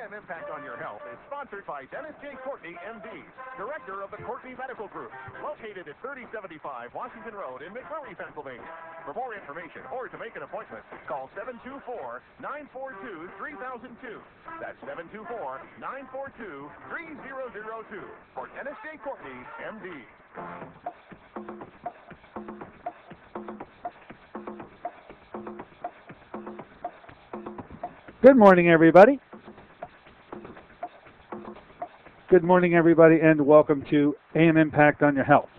AM Impact on Your Health is sponsored by Dennis J. Courtney, M.D., Director of the Courtney Medical Group, located at 3075 Washington Road in McMurray, Pennsylvania. For more information or to make an appointment, call 724-942-3002. That's 724-942-3002 for Dennis J. Courtney, M.D. Good morning, everybody. Good morning, everybody, and welcome to AM Impact on Your Health.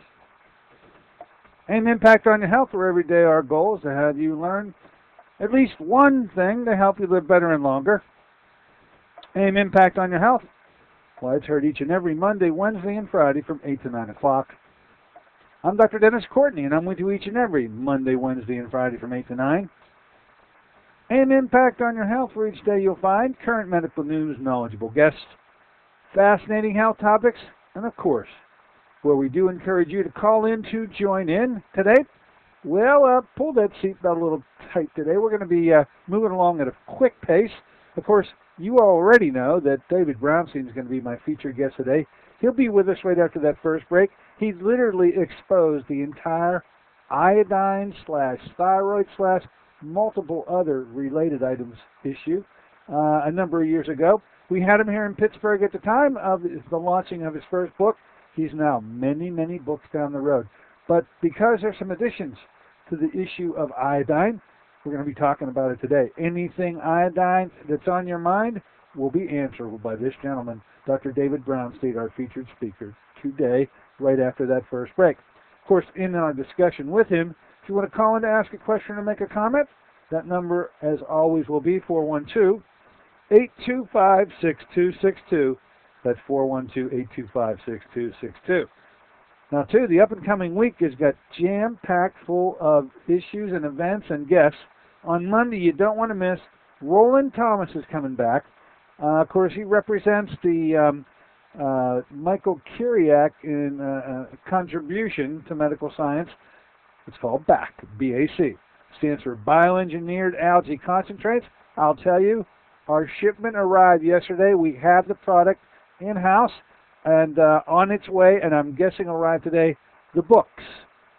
AM Impact on Your Health, where every day our goal is to have you learn at least one thing to help you live better and longer. AM Impact on Your Health. Well, it's heard each and every Monday, Wednesday, and Friday from 8 to 9 o'clock. I'm Dr. Dennis Courtney, and I'm with you each and every Monday, Wednesday, and Friday from 8 to 9. And Impact on Your Health, where each day you'll find current medical news, knowledgeable guests, fascinating health topics, and of course, where we do encourage you to call in to join in today. Well, pull that seatbelt a little tight today. We're going to be moving along at a quick pace. Of course, you already know that David Brownstein is going to be my featured guest today. He'll be with us right after that first break. He's literally exposed the entire iodine / thyroid / multiple other related items issue a number of years ago. We had him here in Pittsburgh at the time of the launching of his first book. He's now many, many books down the road. But because there's some additions to the issue of iodine, we're going to be talking about it today. Anything iodine that's on your mind will be answerable by this gentleman, Dr. David Brownstein, our featured speaker today, right after that first break. Of course, in our discussion with him, if you want to call in to ask a question or make a comment, that number, as always, will be 412-825-6262. That's 412-825-6262. Now, too, the up-and-coming week has got jam-packed full of issues and events and guests. On Monday, you don't want to miss, Roland Thomas is coming back. Of course, he represents the Michael Kiriak in contribution to medical science. It's called BAC, B-A-C. Stands for Bioengineered Algae Concentrates. I'll tell you, our shipment arrived yesterday. We have the product in-house and on its way, and I'm guessing arrived today, the books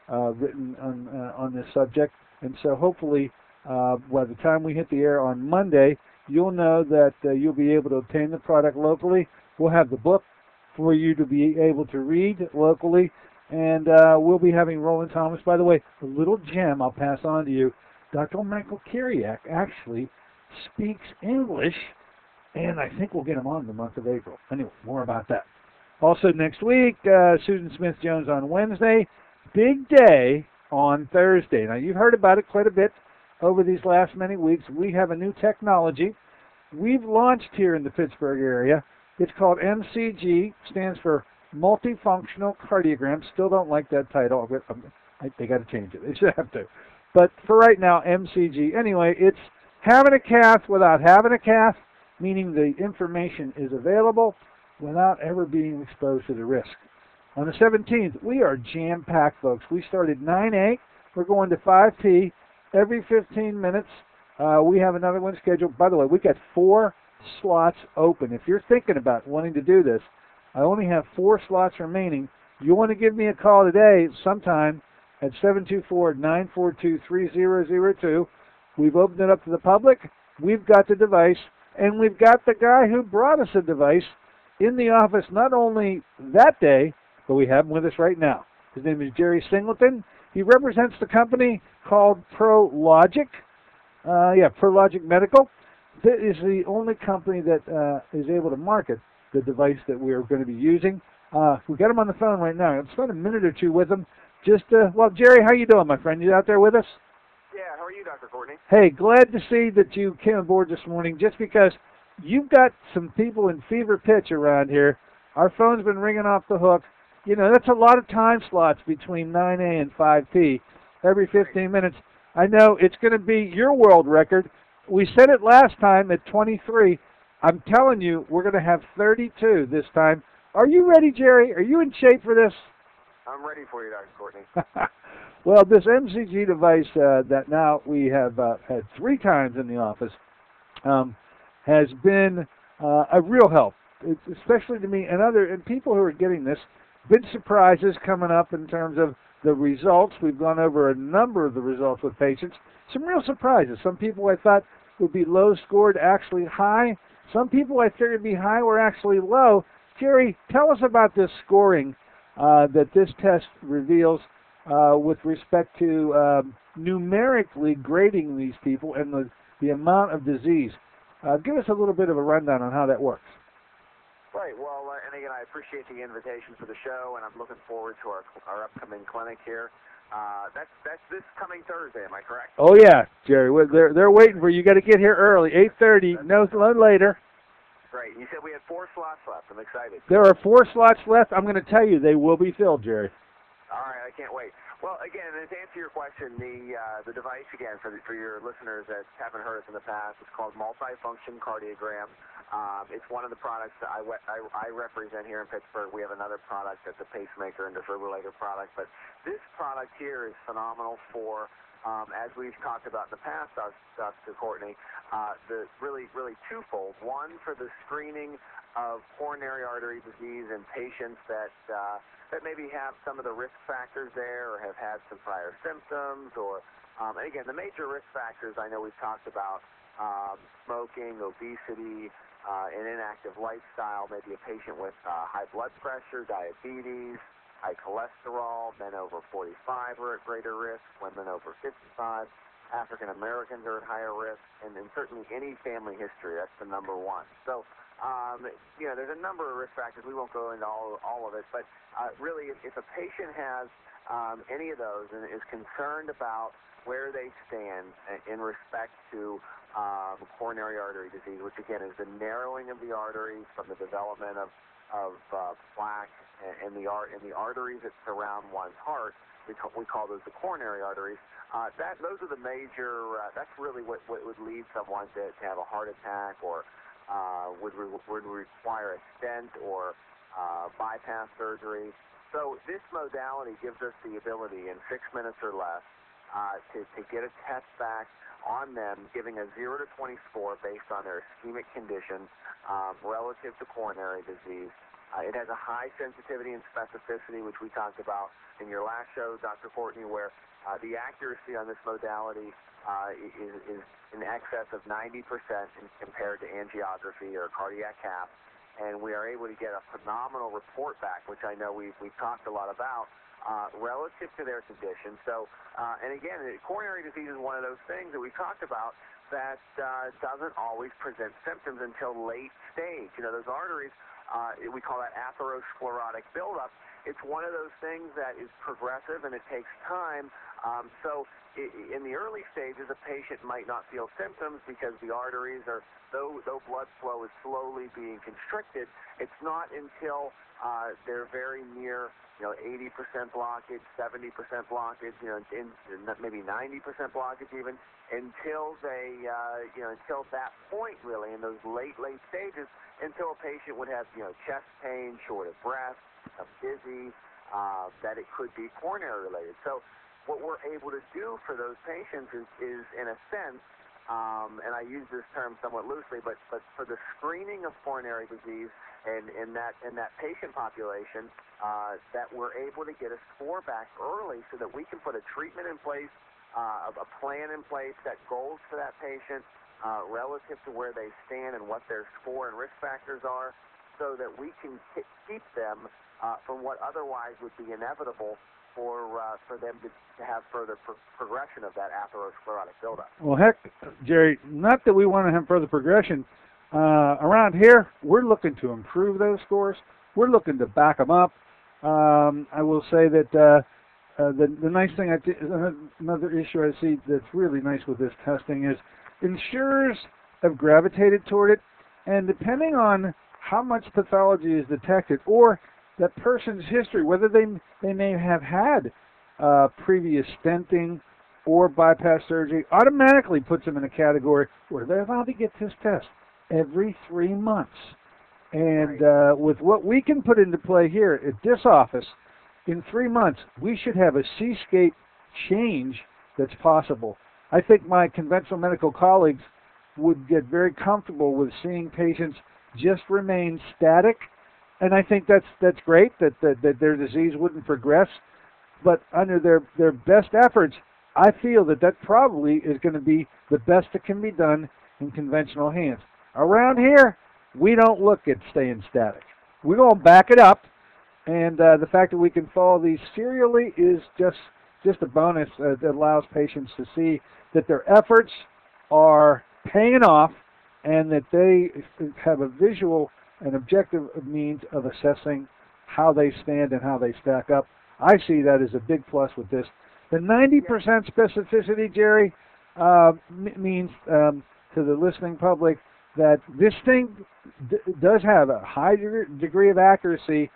written on this subject. And so hopefully, by the time we hit the air on Monday, you'll know that you'll be able to obtain the product locally. We'll have the book for you to be able to read locally. And we'll be having Roland Thomas. By the way, a little gem I'll pass on to you. Dr. Michael Kiriak actually speaks English, and I think we'll get him on in the month of April. Anyway, more about that. Also next week, Susan Smith-Jones on Wednesday. Big day on Thursday. Now, you've heard about it quite a bit over these last many weeks. We have a new technology we've launched here in the Pittsburgh area. It's called MCG, stands for Multifunctional Cardiogram. Still don't like that title. They got to change it. They should have to. But for right now, MCG. Anyway, it's having a cath without having a cath, meaning the information is available without ever being exposed to the risk. On the 17th, we are jam-packed, folks. We started 9A. We're going to 5P every 15 minutes. We have another one scheduled. By the way, we got 4 slots open. If you're thinking about wanting to do this, I only have 4 slots remaining. You want to give me a call today sometime at 724-942-3002. We've opened it up to the public. We've got the device, and we've got the guy who brought us the device in the office not only that day, but we have him with us right now. His name is Jerry Singleton. He represents the company called ProLogic. ProLogic Medical. That is the only company that is able to market the device that we are going to be using. We got him on the phone right now. I'll spend a minute or two with him. Well, Jerry, how you doing, my friend? You out there with us? Yeah, how are you, Dr. Courtney? Hey, glad to see that you came aboard this morning, just because you've got some people in fever pitch around here. Our phone's been ringing off the hook. You know, that's a lot of time slots between 9A and 5P every 15 minutes. I know it's going to be your world record. We said it last time at 23. I'm telling you, we're going to have 32 this time. Are you ready, Jerry? Are you in shape for this? I'm ready for you, Dr. Courtney. Well, this MCG device that now we have had 3 times in the office has been a real help, especially to me and people who are getting this. Big surprises coming up in terms of the results. We've gone over a number of the results with patients. Some real surprises. Some people I thought would be low scored, actually high. Some people I figured would be high were actually low. Jerry, tell us about this scoring that this test reveals with respect to numerically grading these people and the amount of disease. Give us a little bit of a rundown on how that works. Right. Well, and again, I appreciate the invitation for the show, and I'm looking forward to our upcoming clinic here. That's this coming Thursday. Am I correct? Oh yeah, Jerry. They're waiting for you. You got to get here early, 8:30. No later. Great. You said we had 4 slots left. I'm excited. There are 4 slots left. I'm going to tell you they will be filled, Jerry. All right. I can't wait. Well, again, to answer your question, the device, again, for your listeners that haven't heard us in the past, it's called multifunction cardiogram. It's one of the products that I represent here in Pittsburgh. We have another product that's a pacemaker and defibrillator product, but this product here is phenomenal for, as we've talked about in the past, Dr. Courtney, the really twofold. One, for the screening of coronary artery disease in patients that maybe have some of the risk factors there or have had some prior symptoms or, and again, the major risk factors I know we've talked about, smoking, obesity, an inactive lifestyle, maybe a patient with high blood pressure, diabetes, high cholesterol, men over 45 are at greater risk, women over 55, African Americans are at higher risk, and certainly any family history, that's the number one. So, there's a number of risk factors. We won't go into all of it, but really, if a patient has any of those and is concerned about where they stand in respect to coronary artery disease, which again is the narrowing of the arteries from the development of plaque in the arteries that surround one's heart. We call those the coronary arteries. Those are the major. That's really what would lead someone to have a heart attack or would require a stent or bypass surgery. So this modality gives us the ability in 6 minutes or less to get a test back on them, giving a 0 to 20 score based on their ischemic condition relative to coronary disease. It has a high sensitivity and specificity, which we talked about in your last show, Dr. Courtney, where the accuracy on this modality is in excess of 90% compared to angiography or cardiac cath. And we are able to get a phenomenal report back, which I know we've talked a lot about, relative to their condition. So, and again, coronary disease is one of those things that we talked about that doesn't always present symptoms until late stage. Those arteries, we call that atherosclerotic buildup. It's one of those things that is progressive and it takes time. So in the early stages, a patient might not feel symptoms because the arteries are, though blood flow is slowly being constricted, it's not until they're very near, 80% blockage, 70% blockage, maybe 90% blockage even, until they, until that point really, in those late stages, until a patient would have, chest pain, short of breath, dizzy, that it could be coronary related. So what we're able to do for those patients is in a sense, and I use this term somewhat loosely, but for the screening of coronary disease and in that patient population, that we're able to get a score back early so that we can put a treatment in place, a plan in place, set goals for that patient relative to where they stand and what their score and risk factors are, so that we can keep them from what otherwise would be inevitable for them to have further progression of that atherosclerotic buildup. Well, heck, Jerry, not that we want to have further progression. Around here, we're looking to improve those scores. We're looking to back them up. I will say that the nice thing, another issue I see that's really nice with this testing is insurers have gravitated toward it, and depending on how much pathology is detected or that person's history, whether they may have had previous stenting or bypass surgery, automatically puts them in a category where they're allowed to get this test every 3 months. And with what we can put into play here at this office, in 3 months, we should have a seascape change that's possible. I think my conventional medical colleagues would get very comfortable with seeing patients just remain static. And I think that's great that their disease wouldn't progress. But under their best efforts, I feel that probably is going to be the best that can be done in conventional hands. Around here, we don't look at staying static. We're going to back it up, and the fact that we can follow these serially is just a bonus that allows patients to see that their efforts are paying off and that they have a visual and objective means of assessing how they stand and how they stack up. I see that as a big plus with this. The 90% specificity, Jerry, means to the listening public that this thing does have a high degree of accuracy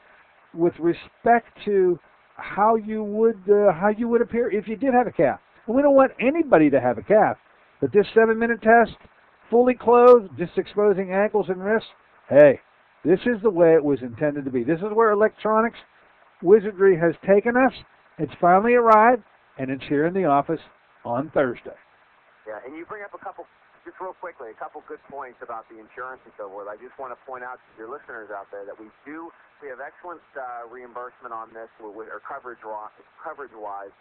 with respect to how you would appear if you did have a calf. And we don't want anybody to have a calf. But this 7-minute test, fully clothed, just exposing ankles and wrists, hey, this is the way it was intended to be. This is where electronics wizardry has taken us. It's finally arrived, and it's here in the office on Thursday. Yeah, and you bring up just real quickly, a couple good points about the insurance and so forth. I just want to point out to your listeners out there that we have excellent reimbursement on this, or coverage-wise.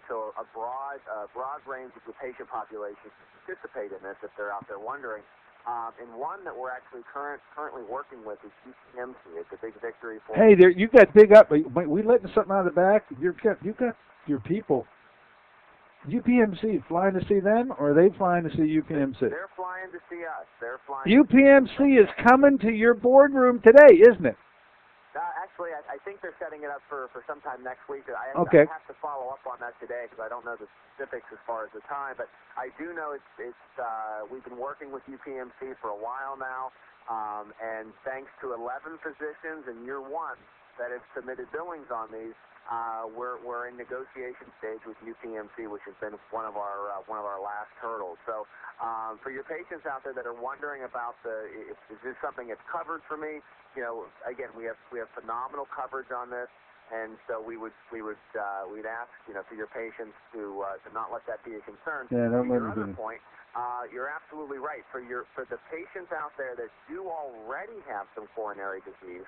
So a broad range of the patient population can participate in this if they're out there wondering. And one that we're actually currently working with is UPMC. It's a big victory for. Hey, there you got big up. We letting something out of the back. You got your people. UPMC flying to see them, or are they flying to see UPMC? They're flying to see us. UPMC is coming to your boardroom today, isn't it? Actually, I think they're setting it up for sometime next week. I have to follow up on that today because I don't know the specifics as far as the time. But I do know we've been working with UPMC for a while now, and thanks to 11 physicians in year one that have submitted billings on these, we're in negotiation stage with UPMC, which has been one of our last hurdles. So for your patients out there that are wondering about is this something that's covered for me? Again, we have phenomenal coverage on this, and so we'd ask for your patients to not let that be a concern. Yeah, don't let your it other be. point, you're absolutely right. For the patients out there that do already have some coronary disease,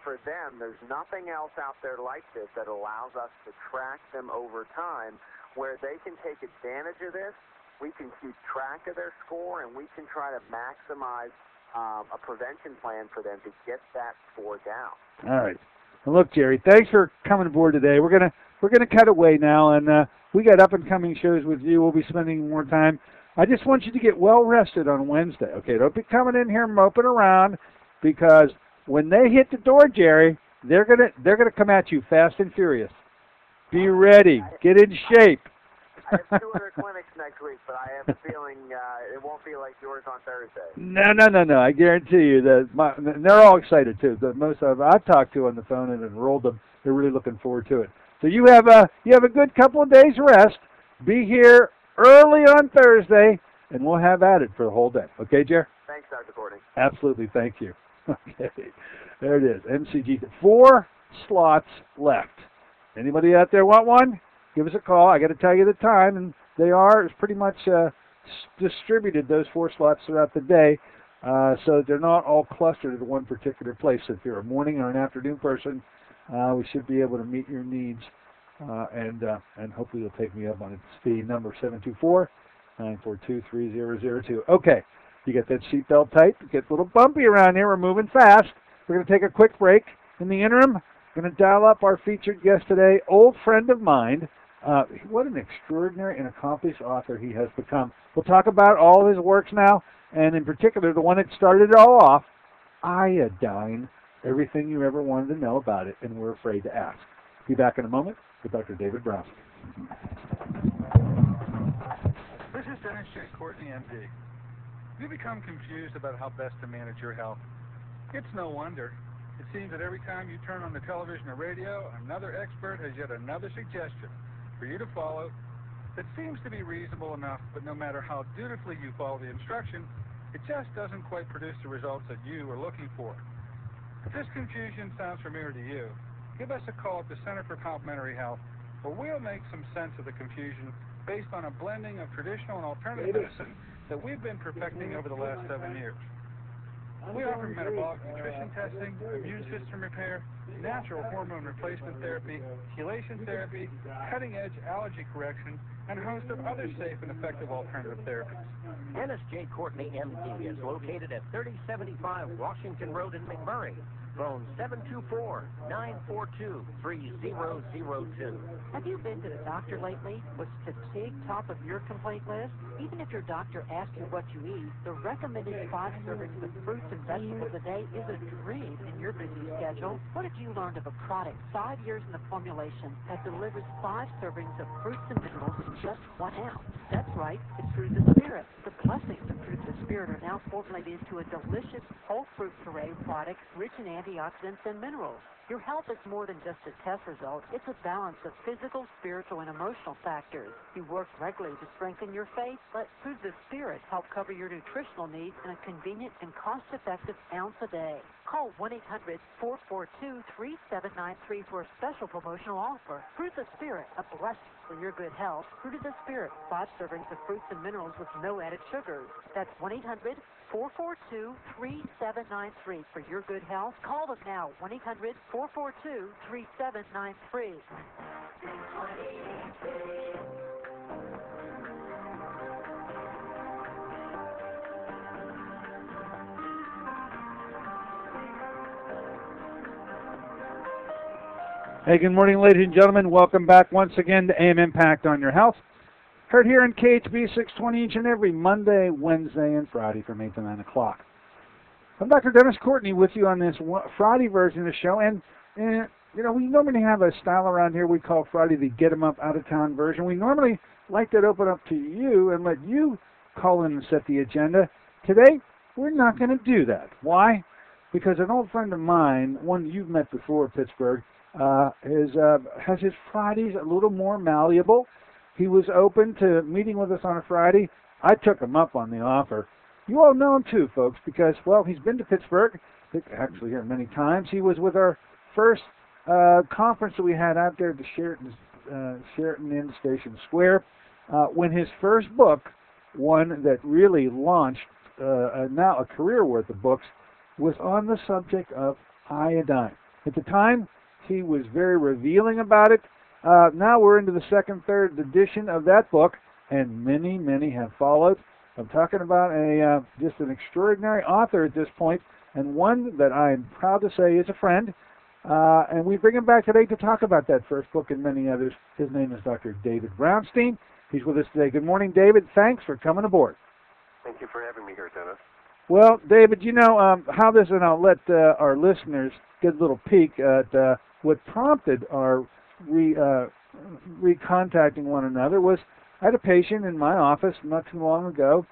for them, there's nothing else out there like this that allows us to track them over time, where they can take advantage of this. We can keep track of their score, and we can try to maximize a prevention plan for them to get that score down. All right. Well, look, Jerry, thanks for coming aboard today. We're gonna cut away now, and we got up and coming shows with you. We'll be spending more time. I just want you to get well rested on Wednesday. Okay, don't be coming in here moping around, because when they hit the door, Jerry, they're gonna come at you fast and furious. Be ready. Get in shape. I have 2 other clinics next week, but I have a feeling it won't be like yours on Thursday. No. I guarantee you that they're all excited too. The most I've talked to on the phone and enrolled them, they're really looking forward to it. So you have a good couple of days rest. Be here early on Thursday, and we'll have at it for the whole day. Okay, Jer? Thanks, Dr. Courtney. Absolutely. Thank you. Okay, there it is. MCG. 4 slots left. Anybody out there want one? Give us a call. I got to tell you the time, and it's pretty much distributed, those 4 slots throughout the day, so they're not all clustered at one particular place. If you're a morning or an afternoon person, we should be able to meet your needs, and hopefully you'll take me up on it. It's the number 724-942-3002. Okay, you get that seatbelt tight. It gets a little bumpy around here. We're moving fast. We're going to take a quick break. In the interim, we're going to dial up our featured guest today, old friend of mine. What an extraordinary and accomplished author he has become. We'll talk about all of his works now, and in particular, the one that started it all off, Iodine, everything you ever wanted to know about it and were afraid to ask. Be back in a moment with Dr. David Brownstein. This is Dennis J. Courtney, MD. You become confused about how best to manage your health. It's no wonder. It seems that every time you turn on the television or radio, another expert has yet another suggestion for you to follow that seems to be reasonable enough, but no matter how dutifully you follow the instruction, it just doesn't quite produce the results that you are looking for. If this confusion sounds familiar to you, give us a call at the Center for Complementary Health, where we'll make some sense of the confusion based on a blending of traditional and alternative medicine that we've been perfecting over the last 7 years. We offer metabolic nutrition testing, immune system repair, natural hormone replacement therapy, chelation therapy, cutting-edge allergy correction, and a host of other safe and effective alternative therapies. Dennis J. Courtney, MD, is located at 3075 Washington Road in McMurray. Phone 724-942-3002. Have you been to the doctor lately? Was fatigue top of your complaint list? Even if your doctor asks you what you eat, the recommended 5 servings of fruits and vegetables a day is a dream in your busy schedule. What if you learned of a product 5 years in the formulation that delivers 5 servings of fruits and minerals in just 1 ounce? That's right, it's Fruit of the Spirit. The blessings of Fruit of the Spirit are now formulated into a delicious whole fruit puree product rich in antioxidants and minerals. Your health is more than just a test result. It's a balance of physical, spiritual, and emotional factors. You work regularly to strengthen your faith. Let Fruit of the Spirit help cover your nutritional needs in a convenient and cost-effective ounce a day. Call 1-800-442-3793 for a special promotional offer. Fruit of the Spirit, a blessing for your good health. Fruit of the Spirit, 5 servings of fruits and minerals with no added sugars. That's 1-800-442-3793 for your good health. Call them now, 1-800-442-3793. Hey, good morning, ladies and gentlemen. Welcome back once again to AM Impact on Your Health. Heard here in KHB 620 each and every Monday, Wednesday, and Friday from 8 to 9 o'clock. I'm Dr. Dennis Courtney with you on this Friday version of the show. And you know, we normally have a style around here we call Friday the Get 'em Up, Out of Town version. We normally like to open up to you and let you call in and set the agenda. Today, we're not going to do that. Why? Because an old friend of mine, one you've met before, Pittsburgh, has his Fridays a little more malleable. He was open to meeting with us on a Friday. I took him up on the offer. You all know him too, folks, because, well, he's been to Pittsburgh, actually here many times. He was with our first conference that we had out there at the Sheraton Inn Station Square, when his first book, one that really launched now a career worth of books, was on the subject of iodine. At the time, he was very revealing about it. Now we're into the second, third edition of that book, and many, many have followed. I'm talking about just an extraordinary author at this point, and one that I am proud to say is a friend. And we bring him back today to talk about that first book and many others. His name is Dr. David Brownstein. He's with us today. Good morning, David. Thanks for coming aboard. Thank you for having me here, Dennis. Well, David, you know how this, and I'll let our listeners get a little peek at what prompted our recontacting one another was I had a patient in my office not too long ago.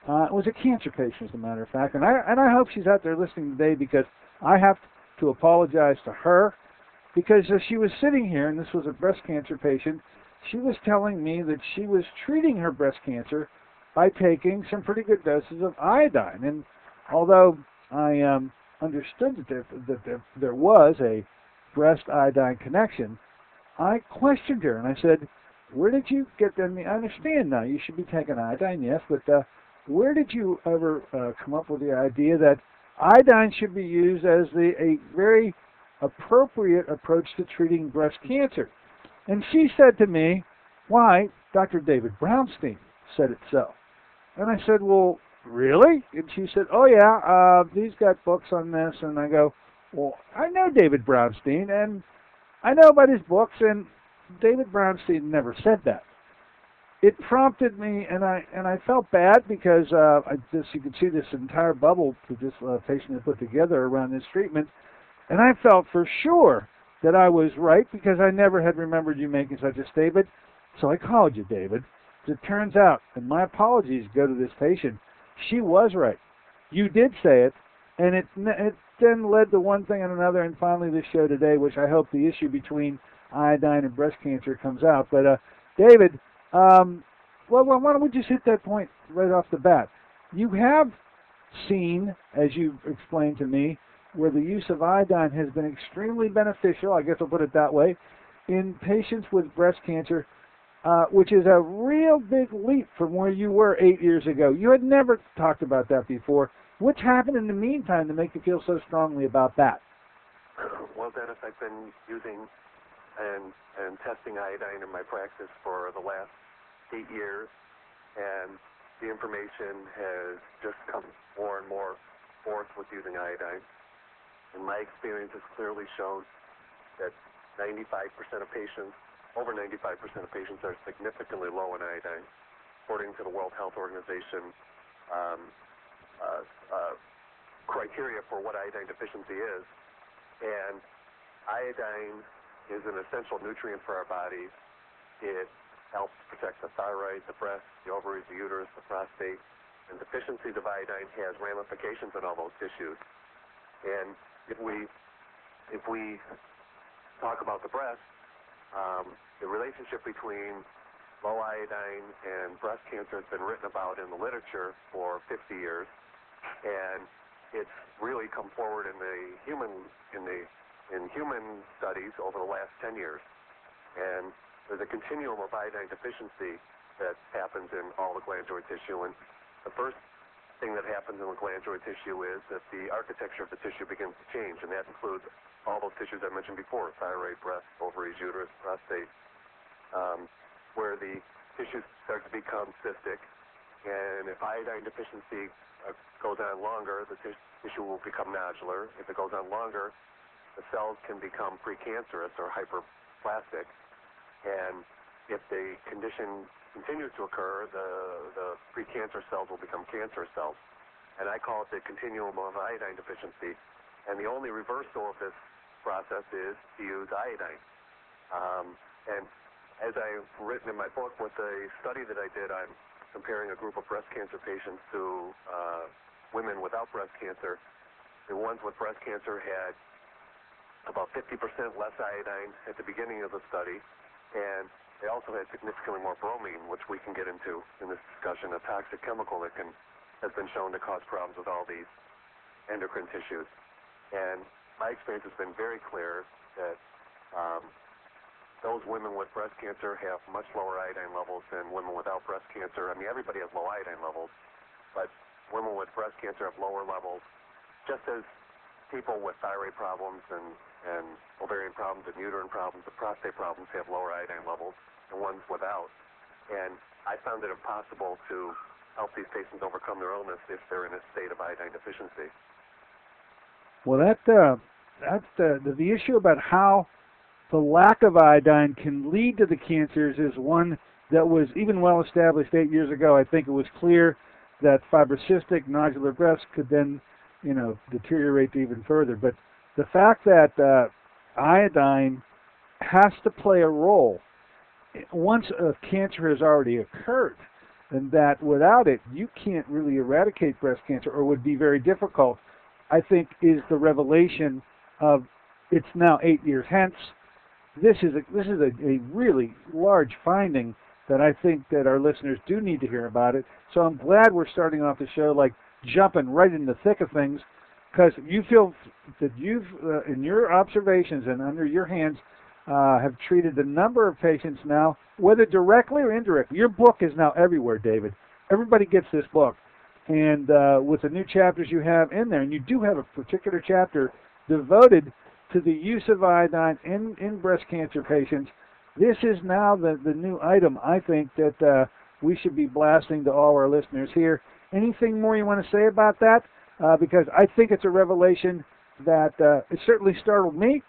It was a cancer patient, as a matter of fact, and I hope she's out there listening today, because I have to apologize to her, because as she was sitting here, and this was a breast cancer patient, she was telling me that she was treating her breast cancer by taking some pretty good doses of iodine. And although I understood that there was a breast iodine connection, I questioned her and I said, where did you get them? I understand now you should be taking iodine, yes, but where did you ever come up with the idea that iodine should be used as a very appropriate approach to treating breast cancer? And she said to me, why, Dr. David Brownstein said it so. And I said, well, really? And she said, oh yeah, he's got books on this. And I go, well, I know David Brownstein, and I know about his books, and David Brownstein never said that. It prompted me, and I felt bad, because you could see this entire bubble that this patient had put together around this treatment, and I felt for sure that I was right, because I never had remembered you making such a statement. So I called you, David. As it turns out, and my apologies go to this patient, she was right. You did say it, and it then led to one thing and another, and finally this show today, which I hope the issue between iodine and breast cancer comes out. But David, well, why don't we just hit that point right off the bat? You have seen, as you've explained to me, where the use of iodine has been extremely beneficial, I guess I'll put it that way, in patients with breast cancer, which is a real big leap from where you were 8 years ago. You had never talked about that before. What's happened in the meantime to make you feel so strongly about that? Well, Dennis, I've been using and testing iodine in my practice for the last 8 years, and the information has just come more and more forth with using iodine. And my experience has clearly shown that 95% of patients, over 95% of patients, are significantly low in iodine, according to the World Health Organization criteria for what iodine deficiency is. And iodine is an essential nutrient for our bodies. It helps protect the thyroid, the breast, the ovaries, the uterus, the prostate. And deficiencies of iodine has ramifications in all those tissues. And if we talk about the breast, the relationship between low iodine and breast cancer has been written about in the literature for 50 years, and it's really come forward in human studies over the last 10 years. And there's a continuum of iodine deficiency that happens in all the glandular tissue, and the first thing that happens in the glandular tissue is that the architecture of the tissue begins to change, and that includes all those tissues I mentioned before: thyroid, breast, ovaries, uterus, prostate, where the tissues start to become cystic. And if iodine deficiency goes on longer, the tissue will become nodular. If it goes on longer, the cells can become precancerous or hyperplastic. And if the condition continues to occur, the precancer cells will become cancer cells. And I call it the continuum of iodine deficiency. And the only reversal of this process is to use iodine. And as I've written in my book, with the study that I did, I'm comparing a group of breast cancer patients to women without breast cancer. The ones with breast cancer had about 50% less iodine at the beginning of the study, and they also had significantly more bromine, which we can get into in this discussion, a toxic chemical that has been shown to cause problems with all these endocrine tissues. And my experience has been very clear that those women with breast cancer have much lower iodine levels than women without breast cancer. I mean, everybody has low iodine levels, but women with breast cancer have lower levels, just as people with thyroid problems and ovarian problems and uterine problems and prostate problems have lower iodine levels than ones without. And I found it impossible to help these patients overcome their illness if they're in a state of iodine deficiency. Well, that's the issue about how the lack of iodine can lead to the cancers is one that was even well established 8 years ago. I think it was clear that fibrocystic nodular breast could then, deteriorate even further. But the fact that iodine has to play a role once a cancer has already occurred, and that without it you can't really eradicate breast cancer, or would be very difficult, I think is the revelation of it's now 8 years hence. This is a really large finding that I think that our listeners do need to hear about it. So I'm glad we're starting off the show like jumping right in the thick of things, because you feel that you've, in your observations and under your hands, have treated a number of patients now, whether directly or indirectly. Your book is now everywhere, David. Everybody gets this book. And with the new chapters you have in there, and you do have a particular chapter devoted to the use of iodine in breast cancer patients, this is now the new item, I think, that we should be blasting to all our listeners here. Anything more you want to say about that? Because I think it's a revelation that it certainly startled me.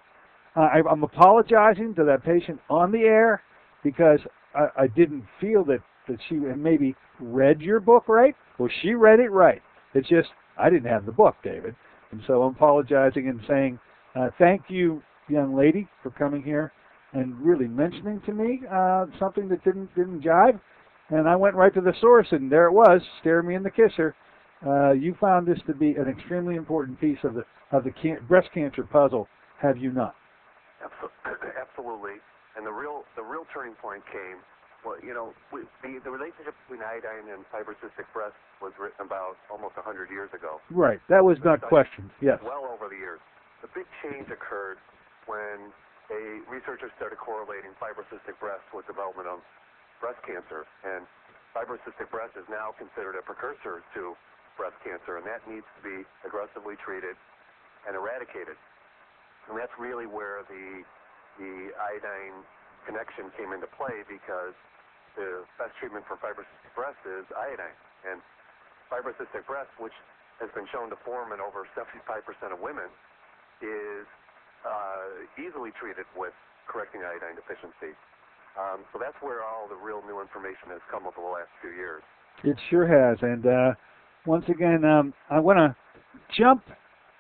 I'm apologizing to that patient on the air because I didn't feel that she maybe read your book right. Well, she read it right. It's just I didn't have the book, David. And so I'm apologizing and saying thank you, young lady, for coming here and really mentioning to me something that didn't jive. And I went right to the source, and there it was, stare me in the kisser. You found this to be an extremely important piece of the breast cancer puzzle, have you not? Absolutely. And the real turning point came. Well, the relationship between iodine and fibrocystic breast was written about almost 100 years ago. Right. That was not questioned. Yes. Well over the years. The big change occurred when researchers started correlating fibrocystic breast with development of breast cancer. And fibrocystic breast is now considered a precursor to breast cancer, and that needs to be aggressively treated and eradicated. And that's really where the iodine connection came into play, because the best treatment for fibrocystic breast is iodine. And fibrocystic breast, which has been shown to form in over 75% of women, is easily treated with correcting iodine deficiency. So that's where all the real new information has come over the last few years. It sure has. And once again, I want to jump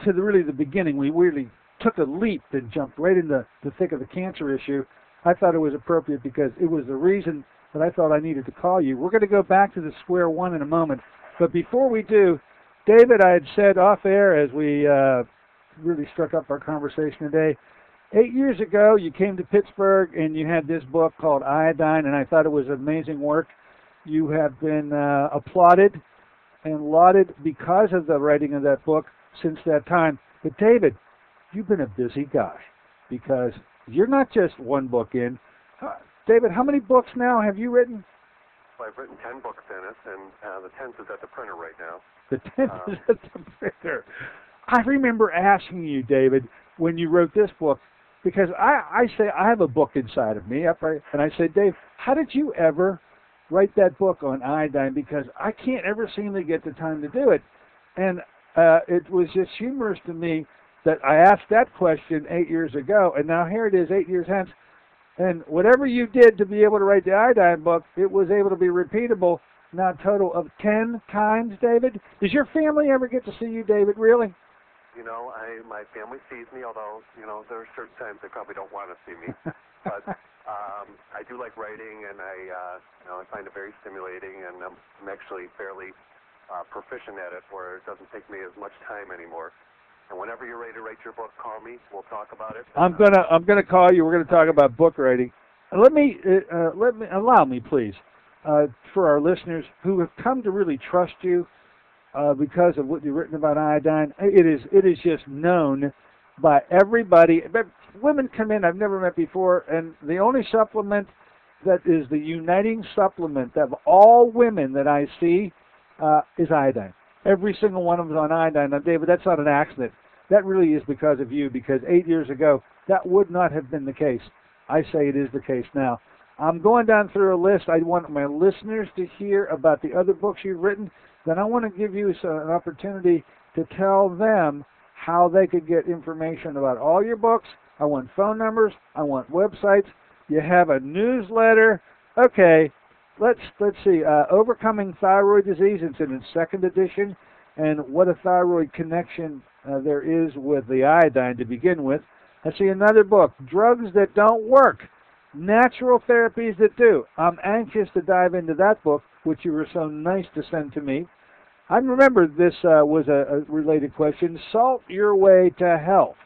to the beginning. We really took a leap and jumped right into the thick of the cancer issue. I thought it was appropriate because it was the reason that I thought I needed to call you. We're going to go back to the square one in a moment. But before we do, David, I had said off air as we really struck up our conversation today, 8 years ago you came to Pittsburgh and you had this book called Iodine, and I thought it was amazing work. You have been applauded and lauded because of the writing of that book since that time. But David, you've been a busy guy, because you're not just one book in. David, how many books now have you written? Well, I've written 10 books, Dennis, and the 10th is at the printer right now. The 10th is at the printer. I remember asking you, David, when you wrote this book, because I say I have a book inside of me, and I said, Dave, how did you ever write that book on iodine? Because I can't ever seem to get the time to do it. And it was just humorous to me that I asked that question 8 years ago, and now here it is 8 years hence. And whatever you did to be able to write the iodine book, it was able to be repeatable, now a total of 10 times, David. Does your family ever get to see you, David, really? You know, my family sees me, although, you know, there are certain times they probably don't want to see me. But I do like writing, and I find it very stimulating, and I'm actually fairly proficient at it, where it doesn't take me as much time anymore. And whenever you're ready to write your book, call me. We'll talk about it. I'm gonna call you. We're gonna talk about book writing. Allow me, please, for our listeners who have come to really trust you because of what you've written about iodine. It is just known by everybody. Women come in I've never met before, and the only supplement that is the uniting supplement of all women that I see is iodine. Every single one of them is on iodine. Now, David, that's not an accident. That really is because of you, because 8 years ago, that would not have been the case. I say it is the case now. I'm going down through a list. I want my listeners to hear about the other books you've written. Then I want to give you an opportunity to tell them how they could get information about all your books. I want phone numbers. I want websites. You have a newsletter. Okay. Let's see. Overcoming Thyroid Disease. It's in its second edition, and what a thyroid connection there is with the iodine to begin with. I see another book, Drugs That Don't Work, Natural Therapies That Do. I'm anxious to dive into that book, which you were so nice to send to me. I remember this was a related question, Salt Your Way to Health.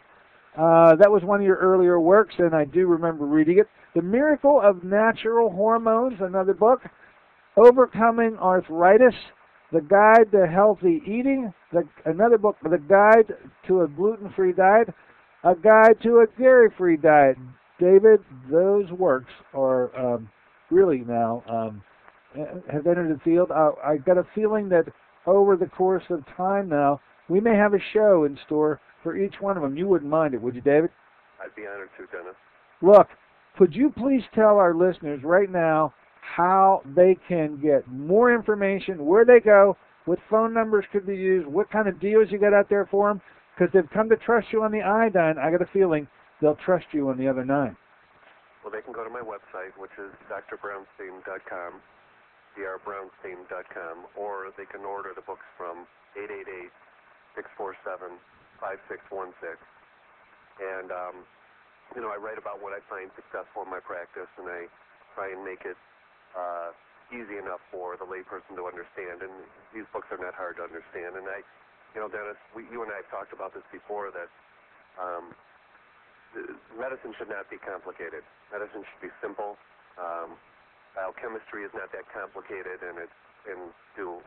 That was one of your earlier works, and I do remember reading it. The Miracle of Natural Hormones, another book. Overcoming Arthritis, The Guide to Healthy Eating, another book, The Guide to a Gluten-Free Diet, A Guide to a Dairy-Free Diet. David, those works are really now have entered the field. I got a feeling that over the course of time now, we may have a show in store for each one of them. You wouldn't mind it, would you, David? I'd be honored to, Dennis. Look, could you please tell our listeners right now how they can get more information, where they go, what phone numbers could be used, what kind of deals you got out there for them? Because they've come to trust you on the iodine. I got a feeling they'll trust you on the other 9. Well, they can go to my website, which is drbrownstein.com, drbrownstein.com, or they can order the books from 888-647-5616. And, I write about what I find successful in my practice, and I try and make it easy enough for the layperson to understand. And these books are not hard to understand. And Dennis, you and I have talked about this before, that medicine should not be complicated. Medicine should be simple. Biochemistry is not that complicated, and to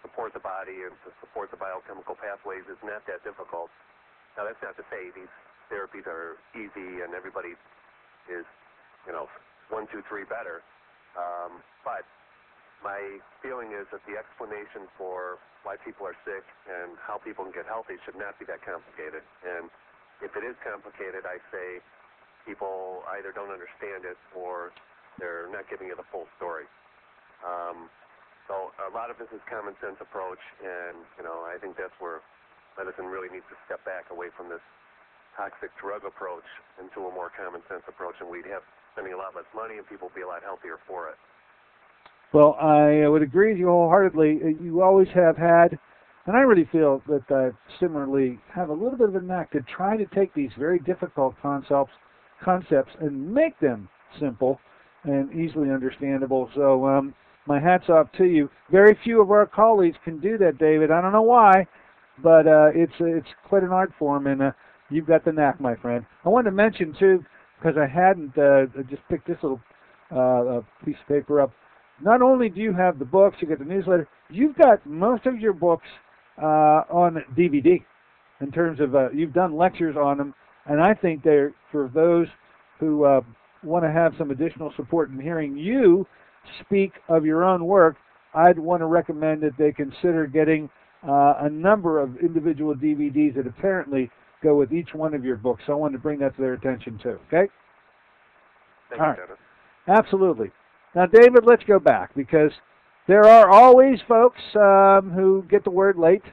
support the body and to support the biochemical pathways is not that difficult. Now, that's not to say these therapies are easy and everybody is, 1, 2, 3 better. But my feeling is that the explanation for why people are sick and how people can get healthy should not be that complicated. And if it is complicated, I say people either don't understand it or they're not giving you the full story. So a lot of this is common sense approach, and I think that's where medicine really needs to step back away from this toxic drug approach into a more common sense approach, and we'd have spending a lot less money and people would be a lot healthier for it. Well, I would agree with you wholeheartedly. You always have had, and I really feel that I similarly have a little bit of a knack to try to take these very difficult concepts and make them simple and easily understandable. So my hat's off to you. Very few of our colleagues can do that, David. I don't know why, but it's quite an art form, and you've got the knack, my friend. I wanted to mention, too, because I hadn't just picked this little piece of paper up. Not only do you have the books, you got the newsletter, you've got most of your books on DVD in terms of you've done lectures on them, and I think they're for those who want to have some additional support in hearing you speak of your own work. I'd want to recommend that they consider getting a number of individual DVDs that apparently go with each one of your books. So I wanted to bring that to their attention too. Okay? Thank you, Dennis. Absolutely. Now, David, let's go back, because there are always folks who get the word late,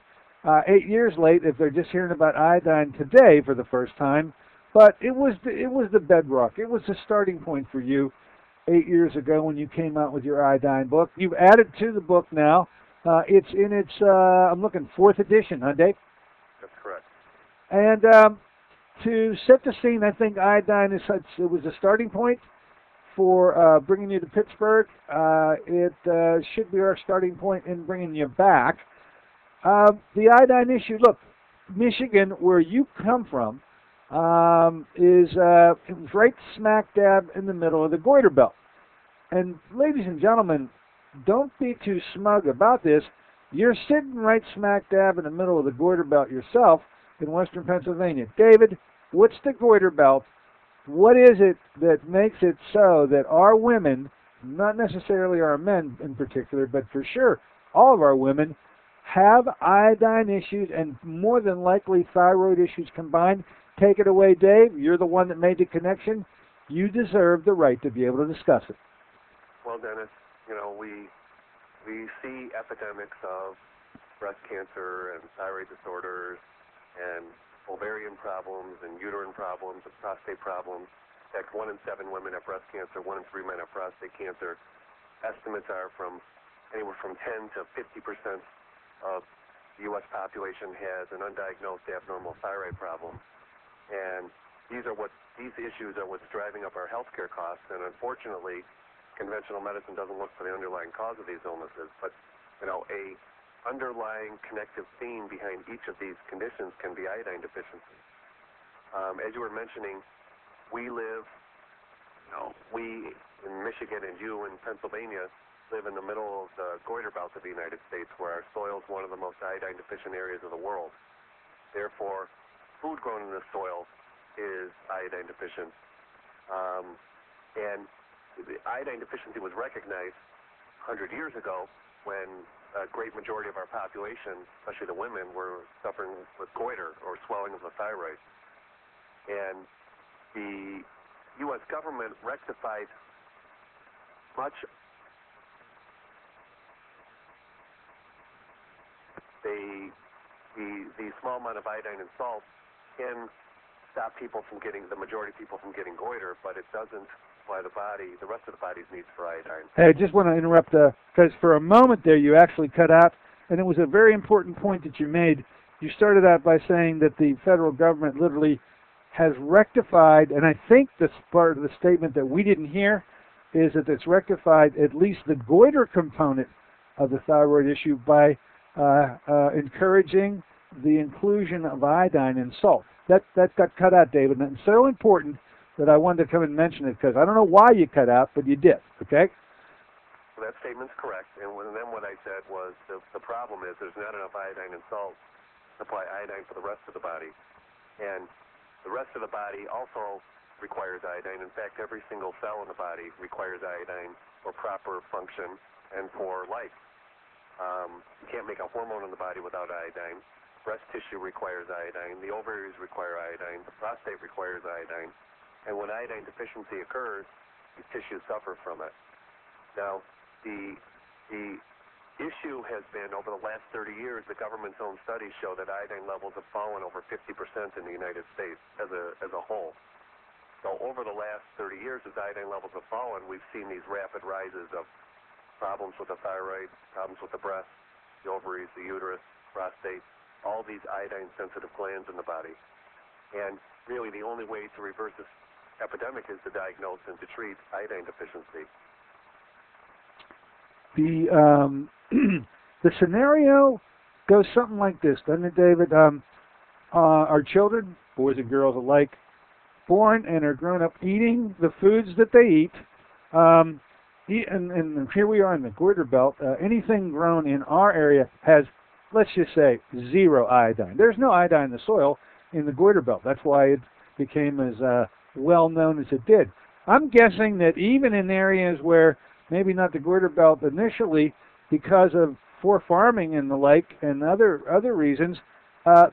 8 years late if they're just hearing about iodine today for the first time. But it was the bedrock. It was the starting point for you 8 years ago when you came out with your iodine book. You've added to the book now. It's in its, I'm looking, 4th edition, huh, Dave? That's correct. And to set the scene, I think iodine it was a starting point for bringing you to Pittsburgh. It should be our starting point in bringing you back. The iodine issue, look, Michigan, where you come from, it was right smack dab in the middle of the goiter belt. And ladies and gentlemen, don't be too smug about this. You're sitting right smack dab in the middle of the goiter belt yourself in western Pennsylvania. David, what's the goiter belt? What is it that makes it so that our women, not necessarily our men in particular, but for sure all of our women, have iodine issues and more than likely thyroid issues combined? Take it away, Dave. You're the one that made the connection. You deserve the right to be able to discuss it. Well, Dennis, we see epidemics of breast cancer and thyroid disorders and ovarian problems and uterine problems and prostate problems. In fact, 1 in 7 women have breast cancer, 1 in 3 men have prostate cancer. Estimates are from anywhere from 10 to 50% of the U.S. population has an undiagnosed abnormal thyroid problem. And these issues are what's driving up our healthcare costs. And unfortunately, conventional medicine doesn't look for the underlying cause of these illnesses. But, a underlying connective theme behind each of these conditions can be iodine deficiency. As you were mentioning, we live, we in Michigan and you in Pennsylvania live in the middle of the goiter belt of the United States, where our soil is one of the most iodine deficient areas of the world. Therefore, food grown in this soil is iodine deficient. And the iodine deficiency was recognized 100 years ago when a great majority of our population, especially the women, were suffering with goiter or swelling of the thyroid. And the U.S. government rectified much. The small amount of iodine in salt can stop people from getting, the majority of people from getting goiter, but it doesn't supply the rest of the body's needs for iodine. Hey, I just want to interrupt because for a moment there you actually cut out, and it was a very important point that you made. You started out by saying that the federal government literally has rectified, and I think this part of the statement that we didn't hear is that it's rectified at least the goiter component of the thyroid issue by encouraging the inclusion of iodine in salt. That got cut out, David, and it's so important that I wanted to come and mention it, because I don't know why you cut out, but you did, okay? Well, that statement's correct, and then what I said was the problem is there's not enough iodine in salt to supply iodine for the rest of the body, and the rest of the body also requires iodine. In fact, every single cell in the body requires iodine for proper function, and for life. You can't make a hormone in the body without iodine. Breast tissue requires iodine. The ovaries require iodine. The prostate requires iodine. And when iodine deficiency occurs, these tissues suffer from it. Now, the issue has been, over the last 30 years, the government's own studies show that iodine levels have fallen over 50% in the United States as a whole. So over the last 30 years, as iodine levels have fallen, we've seen these rapid rises of problems with the thyroid, problems with the breast, the ovaries, the uterus, prostate, all these iodine-sensitive glands in the body. And really the only way to reverse this epidemic is to diagnose and to treat iodine deficiency. The scenario goes something like this, doesn't it, David? Our children, boys and girls alike, born and are grown up eating the foods that they eat. And here we are in the goiter belt. Anything grown in our area has, let's just say, 0 iodine. There's no iodine in the soil in the goiter belt. That's why it became as well known as it did. I'm guessing that even in areas where maybe not the goiter belt initially, because of poor farming and the like and other reasons,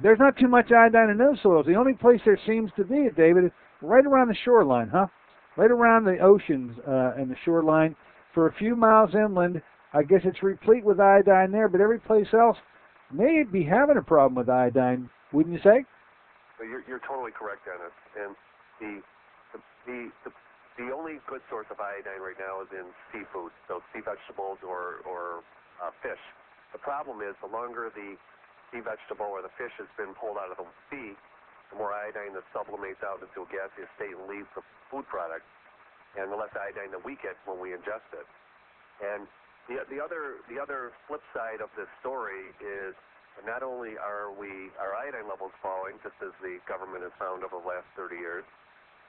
there's not too much iodine in those soils. The only place there seems to be, David, is right around the shoreline, huh? Right around the oceans and the shoreline. For a few miles inland, I guess it's replete with iodine there, but every place else may be having a problem with iodine, wouldn't you say? Well, you're totally correct, Dennis. And the only good source of iodine right now is in seafood, so sea vegetables or fish. The problem is the longer the sea vegetable or the fish has been pulled out of the sea, the more iodine that sublimates out into a gaseous state and leaves the food product, and the less iodine that we get when we ingest it. And the other flip side of this story is not only are our iodine levels falling, just as the government has found over the last 30 years,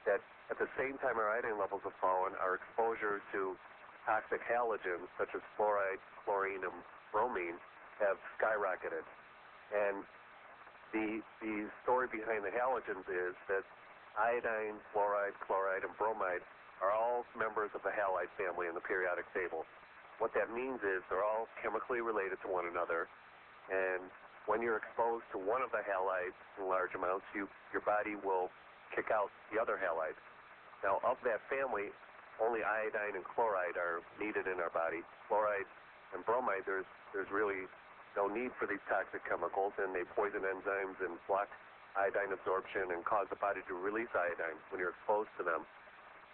that at the same time our iodine levels have fallen, our exposure to toxic halogens such as fluoride, chlorine, and bromine have skyrocketed. And the story behind the halogens is that iodine, fluoride, chloride, and bromide are all members of the halide family in the periodic table. What that means is they're all chemically related to one another, and when you're exposed to one of the halides in large amounts, your body will kick out the other halide. Now, of that family, only iodine and chloride are needed in our body. Fluoride and bromide, there's really no need for these toxic chemicals, and they poison enzymes and block iodine absorption and cause the body to release iodine when you're exposed to them.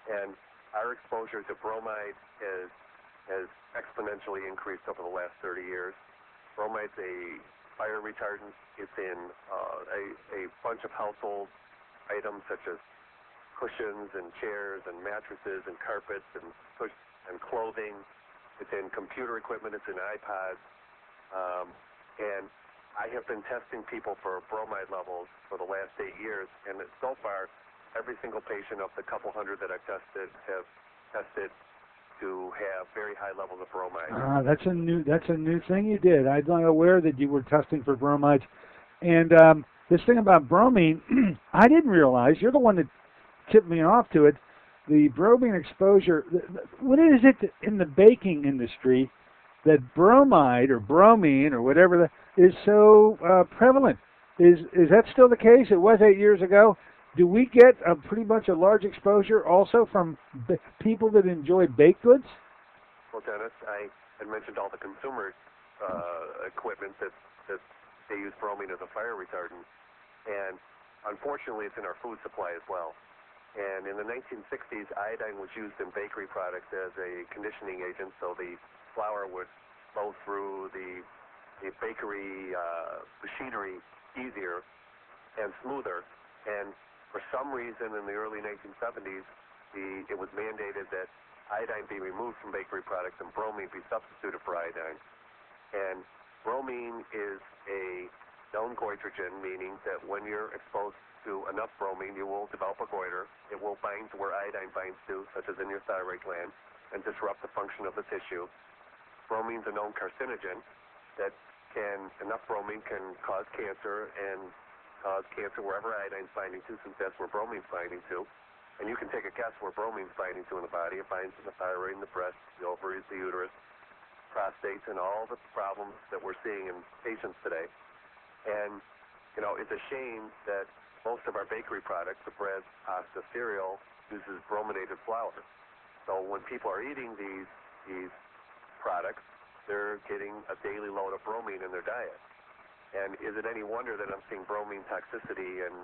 And our exposure to bromide has exponentially increased over the last 30 years. Bromide's a fire retardant. It's in a bunch of household items such as cushions and chairs and mattresses and carpets and clothing. It's in computer equipment. It's in iPods. And I have been testing people for bromide levels for the last 8 years, and so far, every single patient of the couple hundred that I've tested have tested to have very high levels of bromide. That's a new thing you did. I'm not aware that you were testing for bromides. And this thing about bromine, I didn't realize. You're the one that tipped me off to it. The bromine exposure. What is it in the baking industry that bromide or bromine or whatever is so prevalent? Is that still the case? It was 8 years ago. Do we get a pretty much a large exposure also from people that enjoy baked goods? Well, Dennis, I had mentioned all the consumer equipment that they use bromine as a fire retardant, and unfortunately, it's in our food supply as well. And in the 1960s, iodine was used in bakery products as a conditioning agent, so the flour would flow through the bakery machinery easier and smoother. And for some reason, in the early 1970s, it was mandated that iodine be removed from bakery products and bromine be substituted for iodine. And bromine is a known goitrogen, meaning that when you're exposed to enough bromine, you will develop a goiter. It will bind to where iodine binds to, such as in your thyroid gland, and disrupt the function of the tissue. Bromine's a known carcinogen that enough bromine can cause cancer and cause cancer wherever iodine's binding to, since that's where bromine's binding to. And you can take a guess where bromine's binding to in the body. It binds to the thyroid, the breast, the ovaries, the uterus, prostate and all the problems that we're seeing in patients today. And, you know, it's a shame that most of our bakery products, the bread, pasta, cereal, uses brominated flour. So when people are eating these products, they're getting a daily load of bromine in their diet. And is it any wonder that I'm seeing bromine toxicity in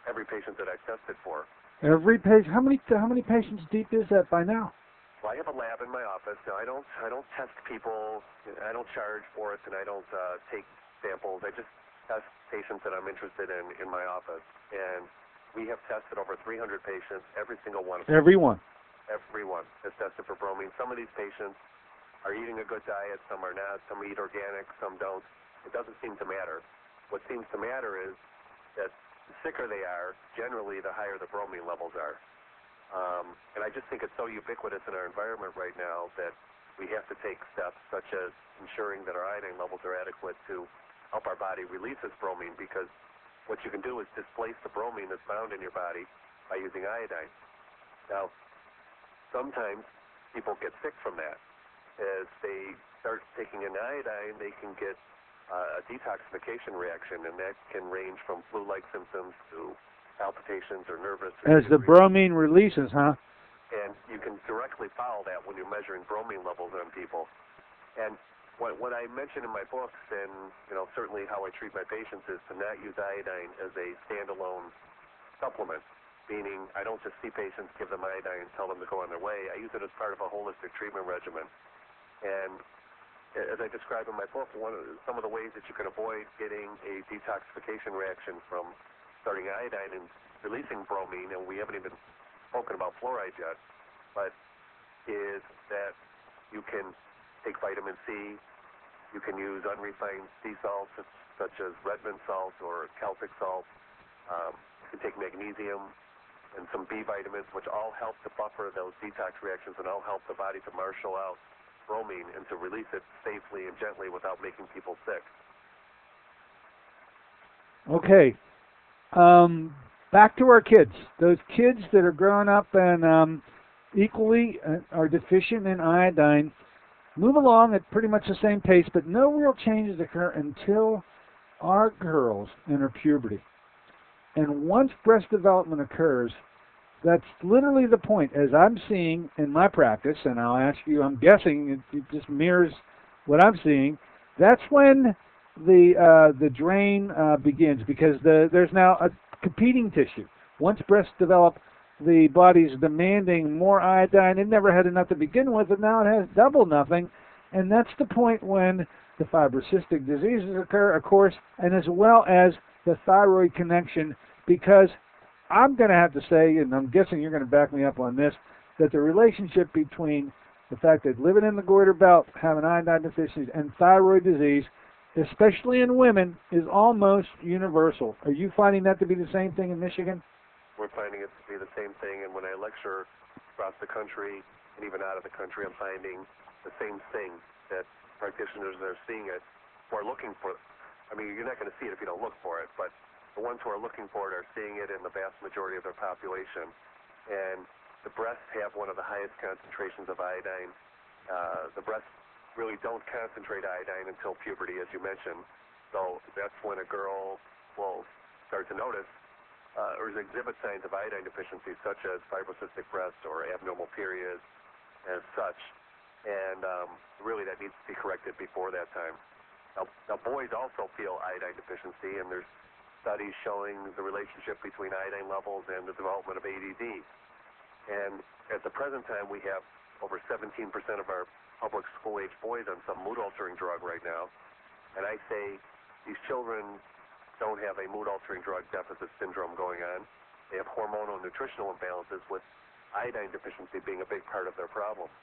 every patient that I've tested for? Every patient? How many patients deep is that by now? Well, I have a lab in my office. Now, I don't test people. I don't charge for it, and I don't take samples. I just test patients that I'm interested in my office. And we have tested over 300 patients. Every single one of them. Everyone has tested for bromine. Some of these patients are eating a good diet. Some are not. Some eat organic. Some don't. It doesn't seem to matter. What seems to matter is that the sicker they are, generally the higher the bromine levels are. And I just think it's so ubiquitous in our environment right now that we have to take steps such as ensuring that our iodine levels are adequate to help our body release this bromine, because what you can do is displace the bromine that's found in your body by using iodine. Now, sometimes people get sick from that. As they start taking in iodine, they can get a detoxification reaction, and that can range from flu-like symptoms to palpitations or nervous. As the bromine releases, huh? And you can directly follow that when you're measuring bromine levels on people. And what I mention in my books, and certainly how I treat my patients, is to not use iodine as a standalone supplement. Meaning, I don't just see patients, give them iodine, and tell them to go on their way. I use it as part of a holistic treatment regimen. And as I describe in my book, some of the ways that you can avoid getting a detoxification reaction from starting iodine and releasing bromine, and we haven't even spoken about fluoride yet, but is that you can take vitamin C, you can use unrefined sea salts such as Redmond salt or Celtic salt, you can take magnesium and some B vitamins, which all help to buffer those detox reactions and all help the body to marshal out bromine and to release it safely and gently without making people sick. Okay. Back to our kids. Those kids that are growing up and equally are deficient in iodine move along at pretty much the same pace, but no real changes occur until our girls enter puberty. And once breast development occurs, that's literally the point, as I'm seeing in my practice, and I'll ask you, I'm guessing it just mirrors what I'm seeing. That's when the drain begins, because there's now a competing tissue. Once breasts develop, the body's demanding more iodine. It never had enough to begin with, and now it has double nothing. And that's the point when the fibrocystic diseases occur, of course, and as well as the thyroid connection, because I'm going to have to say, and I'm guessing you're going to back me up on this, that the relationship between the fact that living in the goiter belt, having iodine deficiency, and thyroid disease, especially in women, is almost universal. Are you finding that to be the same thing in Michigan? We're finding it to be the same thing, and when I lecture across the country and even out of the country, I'm finding the same thing, that practitioners that are seeing it, who are looking for it. I mean, you're not going to see it if you don't look for it, but the ones who are looking for it are seeing it in the vast majority of their population. And the breasts have one of the highest concentrations of iodine. The breasts really don't concentrate iodine until puberty, as you mentioned. So that's when a girl will start to notice or exhibit signs of iodine deficiency, such as fibrocystic breasts or abnormal periods and such. And really that needs to be corrected before that time. Now boys also feel iodine deficiency, and there's studies showing the relationship between iodine levels and the development of ADD. And at the present time, we have over 17% of our public school-age boys on some mood-altering drug right now. And I say these children don't have a mood-altering drug deficit syndrome going on. They have hormonal and nutritional imbalances, with iodine deficiency being a big part of their problem.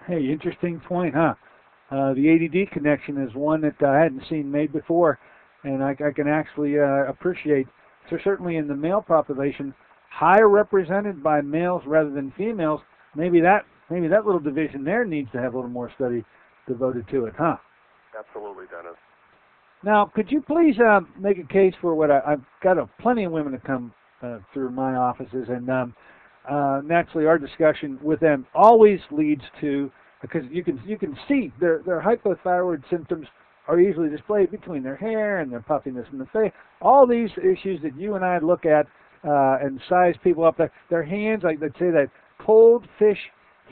Hey, interesting point, huh? The ADD connection is one that I hadn't seen made before, and I can actually appreciate. So certainly in the male population, higher represented by males rather than females. Maybe that little division there needs to have a little more study devoted to it, huh? Absolutely, Dennis. Now, could you please make a case for what I've got plenty of women to come through my offices, and naturally our discussion with them always leads to because you can see their hypothyroid symptoms are easily displayed between their hair and their puffiness in the face. All these issues that you and I look at and size people up. Their hands, like they say, that cold fish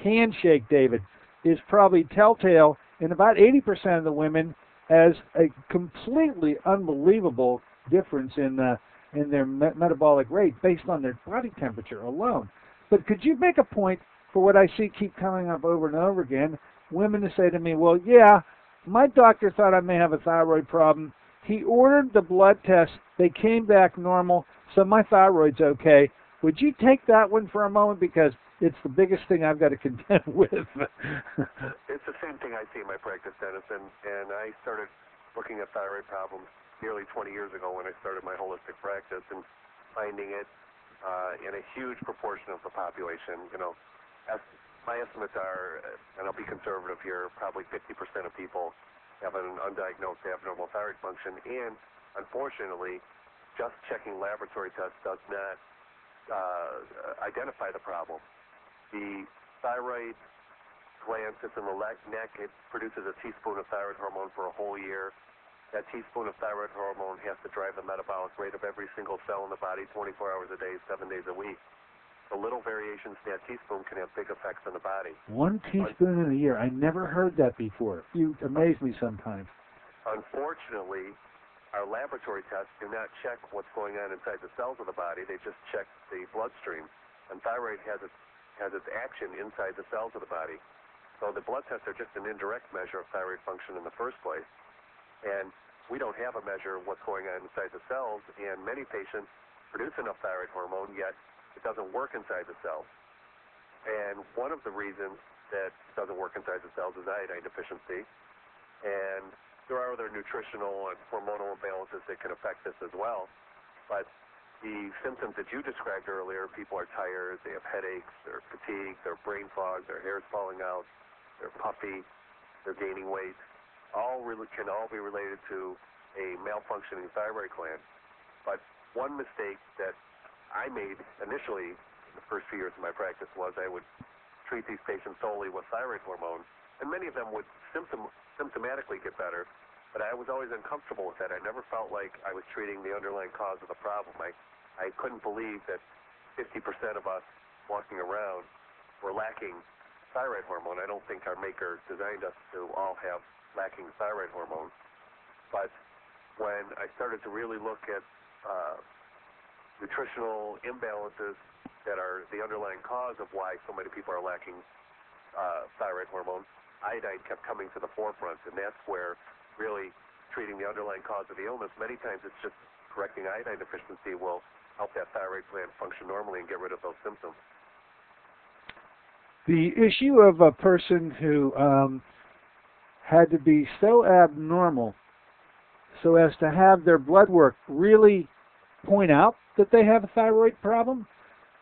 handshake, David, is probably telltale in about 80% of the women as a completely unbelievable difference in their metabolic rate based on their body temperature alone. But could you make a point for what I see keep coming up over and over again? Women to say to me, well, yeah, my doctor thought I may have a thyroid problem. He ordered the blood tests. They came back normal, so my thyroid's okay. Would you take that one for a moment? Because it's the biggest thing I've got to contend with. It's the same thing I see in my practice, Dennis, and I started looking at thyroid problems nearly 20 years ago when I started my holistic practice, and finding it in a huge proportion of the population. My estimates are, and I'll be conservative here, probably 50% of people have an undiagnosed abnormal thyroid function, and unfortunately, just checking laboratory tests does not identify the problem. The thyroid gland sits in the neck. It produces a teaspoon of thyroid hormone for a whole year. That teaspoon of thyroid hormone has to drive the metabolic rate of every single cell in the body 24 hours a day, 7 days a week. The little variations in that teaspoon can have big effects on the body. 1 teaspoon in a year. I never heard that before. You amaze me sometimes. Unfortunately, our laboratory tests do not check what's going on inside the cells of the body. They just check the bloodstream. And thyroid has its action inside the cells of the body. So the blood tests are just an indirect measure of thyroid function in the first place. And we don't have a measure of what's going on inside the cells, and many patients produce enough thyroid hormone, yet it doesn't work inside the cells. And one of the reasons that it doesn't work inside the cells is iodine deficiency. And there are other nutritional and hormonal imbalances that can affect this as well. But the symptoms that you described earlier, people are tired, they have headaches, they're fatigued, they're brain fog, their hair's falling out, they're puffy, they're gaining weight, can all be related to a malfunctioning thyroid gland. But one mistake that I made initially in the first few years of my practice was I would treat these patients solely with thyroid hormone, and many of them would symptomatically get better, but I was always uncomfortable with that. I never felt like I was treating the underlying cause of the problem. I couldn't believe that 50% of us walking around were lacking thyroid hormone. I don't think our maker designed us to all have lacking thyroid hormone. But when I started to really look at nutritional imbalances that are the underlying cause of why so many people are lacking thyroid hormone, iodine kept coming to the forefront, and that's where really treating the underlying cause of the illness, many times it's just correcting iodine deficiency will help that thyroid gland function normally and get rid of those symptoms. The issue of a person who had to be so abnormal so as to have their blood work really point out that they have a thyroid problem,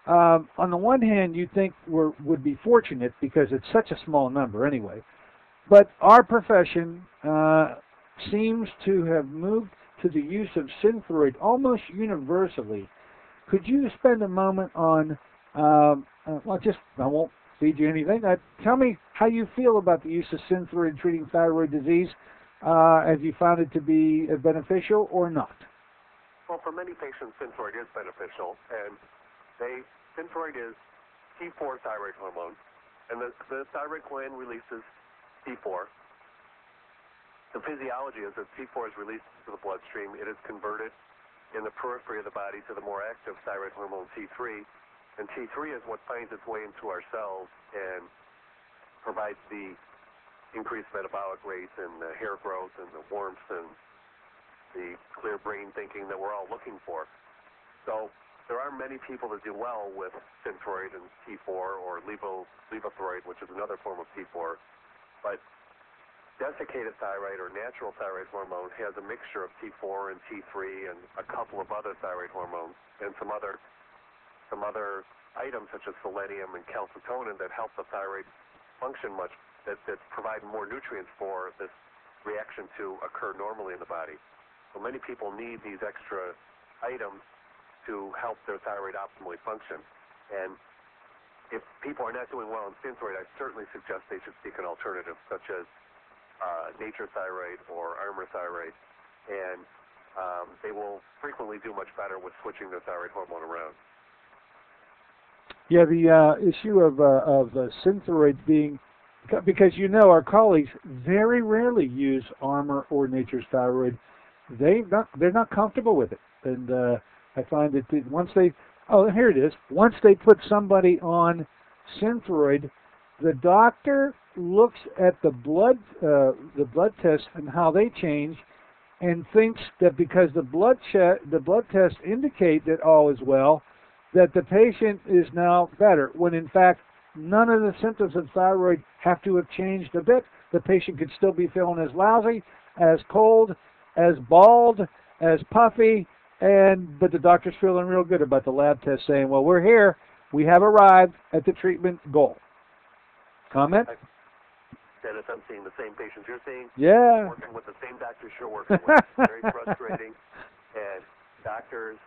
on the one hand, you think would be fortunate because it's such a small number anyway. But our profession seems to have moved to the use of Synthroid almost universally. Could you spend a moment on, I won't feed you anything. Tell me how you feel about the use of Synthroid treating thyroid disease. Have you found it to be beneficial or not? Well, for many patients, Synthroid is beneficial, and Synthroid is T4 thyroid hormone, and the thyroid gland releases T4. The physiology is that T4 is released to the bloodstream. It is converted in the periphery of the body to the more active thyroid hormone T3, and T3 is what finds its way into our cells and provides the increased metabolic rates and the hair growth and the warmth and the clear brain thinking that we're all looking for. So there are many people that do well with Synthroid and T4 or Levothyroid, which is another form of T4, but desiccated thyroid or natural thyroid hormone has a mixture of T4 and T3 and a couple of other thyroid hormones and some other items such as selenium and calcitonin that help the thyroid function that provide more nutrients for this reaction to occur normally in the body. So many people need these extra items to help their thyroid optimally function. And if people are not doing well in Synthroid, I certainly suggest they should seek an alternative, such as Nature Thyroid or Armor Thyroid, and they will frequently do much better with switching their thyroid hormone around. Yeah, the issue of Synthroid being, because our colleagues very rarely use Armor or Nature's Thyroid. They're not comfortable with it, and I find that once they here it is. Once they put somebody on Synthroid, the doctor looks at the blood test and how they change, and thinks that because the blood tests indicate that all is well, that the patient is now better. When in fact none of the symptoms of thyroid have to have changed a bit. The patient could still be feeling as lousy, as cold, as bald, as puffy, but the doctor's feeling real good about the lab test, saying, well, we're here. We have arrived at the treatment goal. Comment? Dennis, I'm seeing the same patients you're seeing. Yeah. Working with the same doctors you're working with. Very frustrating. And doctors,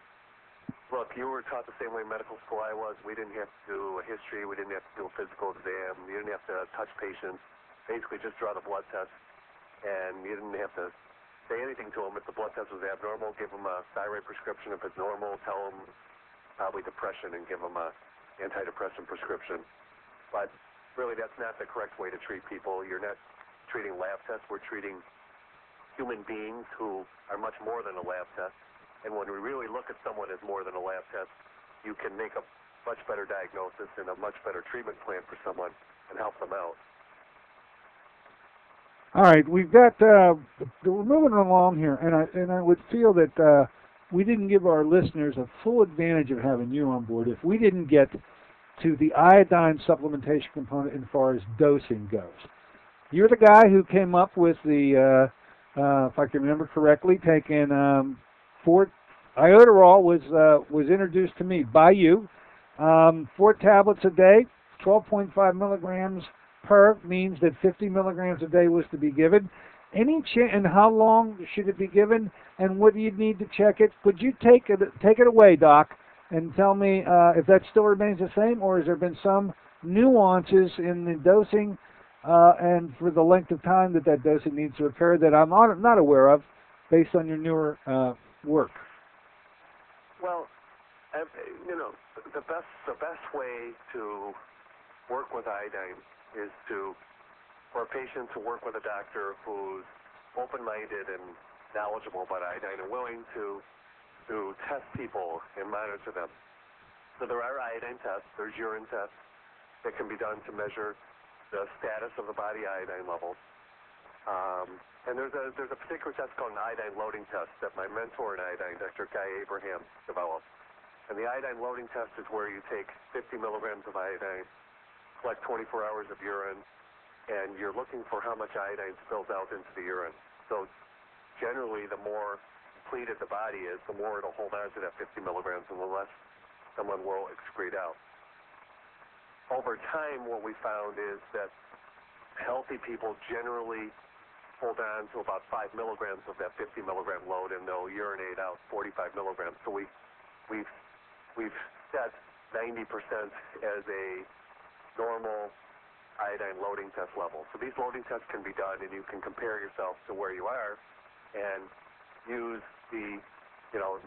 look, you were taught the same way in medical school I was. We didn't have to do a history. We didn't have to do a physical exam. You didn't have to touch patients. Basically just draw the blood test. And you didn't have to say anything to them. If the blood test was abnormal, give them a thyroid prescription. If it's normal, tell them probably depression and give them a antidepressant prescription. But really, that's not the correct way to treat people. You're not treating lab tests. We're treating human beings who are much more than a lab test. And when we really look at someone as more than a lab test, you can make a much better diagnosis and a much better treatment plan for someone and help them out. All right, we've got we're moving along here, and I would feel that we didn't give our listeners a full advantage of having you on board if we didn't get to the iodine supplementation component as far as dosing goes. You're the guy who came up with the, if I can remember correctly, taking 4 iodoral was introduced to me by you. 4 tablets a day, 12.5 milligrams per means that 50 milligrams a day was to be given. And how long should it be given? And what do you need to check it? Could you take it away, Doc, and tell me if that still remains the same, or has there been some nuances in the dosing and for the length of time that dosing needs to occur that I'm not aware of based on your newer work? Well, the best way to work with iodine is for a patient to work with a doctor who's open-minded and knowledgeable about iodine and willing to test people and monitor them. So there are iodine tests. There's urine tests that can be done to measure the status of the body iodine levels. And there's a particular test called an iodine loading test that my mentor in iodine, Dr. Guy Abraham, developed. And the iodine loading test is where you take 50 milligrams of iodine, collect 24 hours of urine, and you're looking for how much iodine spills out into the urine. So generally, the more depleted the body is, the more it'll hold on to that 50 milligrams and the less someone will excrete out. Over time, what we found is that healthy people generally hold on to about 5 milligrams of that 50 milligram load, and they'll urinate out 45 milligrams. So we've set 90% as a normal iodine loading test level. So these loading tests can be done, and you can compare yourself to where you are and use the